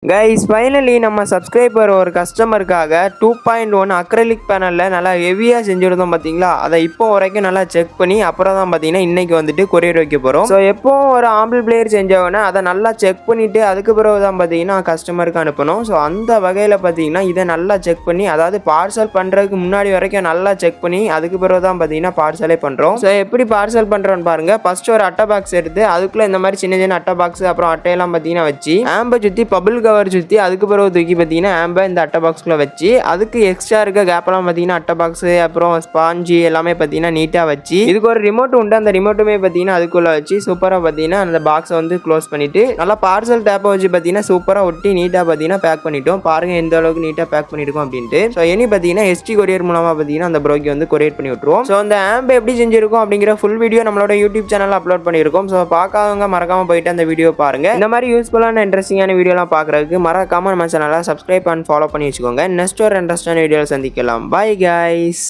Guys finally நம்ம subscriber ஒரு கஸ்டமருக்காக 2.1 acrylic பேனலில் நல்லா ஹெவியாக செஞ்சுருந்தோம் பார்த்தீங்களா. அதை இப்போ வரைக்கும் நல்லா செக் பண்ணி அப்புறம் தான் பார்த்தீங்கன்னா இன்றைக்கி வந்துட்டு கொரியர் வைக்க போகிறோம். ஸோ எப்போவும் ஒரு ஆம்பிள் பிளேயர் செஞ்சவொடனே அதை நல்லா செக் பண்ணிவிட்டு அதுக்கு பிறகு தான் பார்த்தீங்கன்னா கஸ்டமருக்கு அனுப்பணும். ஸோ அந்த வகையில் பார்த்தீங்கன்னா இதை நல்லா செக் பண்ணி, அதாவது பார்சல் பண்ணுறதுக்கு முன்னாடி வரைக்கும் நல்லா செக் பண்ணி அதுக்கு பிறகு தான் பார்த்தீங்கன்னா பார்சலே பண்ணுறோம். ஸோ எப்படி பார்சல் பண்ணுறோன்னு பாருங்கள். ஃபஸ்ட்டு ஒரு அட்டை பாக்ஸ் எடுத்து அதுக்குள்ளே இந்த மாதிரி சின்ன சின்ன அட்டை பாக்ஸ் அப்புறம் அட்டையெல்லாம் பார்த்தீங்கன்னா வச்சு ஆம்பை சுற்றி பபிள் கவர் சுற்றி அதுக்கு பிறகு தூக்கி பார்த்தீங்கன்னா ஆம்பை இந்த அட்டை பாக்ஸ்குள்ளே வச்சு அதுக்கு எக்ஸ்ட்ரா இருக்க கேப்பெல்லாம் பார்த்தீங்கன்னா அட்டை பாக்ஸு அப்புறம் ஸ்பாஞ்சு எல்லாமே பார்த்தீங்கன்னா நீட்டாக வச்சு இதுக்கு ஒரு ரிமோட் உண்டு. அந்த ரிமோட்டுமே பார்த்தீங்கன்னா அதுக்குள்ளே வச்சு சூப்பராக பார்த்தீங்கன்னா அந்த பாக்ஸை வந்து க்ளோஸ் பண்ணிவிட்டு நல்லா பார்சல் டேப்பை வச்சு பார்த்தீங்கன்னா சூப்பராக ஒட்டி நீட்டாக பார்த்தீங்கன்னா பேக் பண்ணிட்டோம். பாருங்கள் எந்த அளவுக்கு நீட்டாக பேக் பண்ணியிருக்கோம் அப்படின்ட்டு. ஸோ இனி பார்த்தீங்கன்னா எஸ்டி கொரியர் மூலமாக பார்த்தீங்கன்னா அந்த ப்ரோக்கு வந்து கொரியர் பண்ணி விட்டுருவோம். ஸோ அந்த ஆம்பை எப்படி செஞ்சிருக்கோம் அப்படிங்கிற ஃபுல் வீடியோ நம்மளோட யூடியூப் சேனலில் அப்லோட் பண்ணியிருக்கோம். ஸோ பார்க்காதவங்க மறக்காமல் போயிட்டு அந்த வீடியோ பாருங்கள். இந்த மாதிரி யூஸ்ஃபுல்லான இன்ட்ரெஸ்டிங்கான வீடியோலாம் பார்க்குறதுக்கு மறக்காம நம்ம சேனலை சப்ஸ்கிரைப் அண்ட் ஃபாலோ பண்ணி வச்சுக்கோங்க. நெக்ஸ்ட் ஒரு இன்ட்ரெஸ்டான வீடியோவில் சந்திக்கலாம். Bye guys.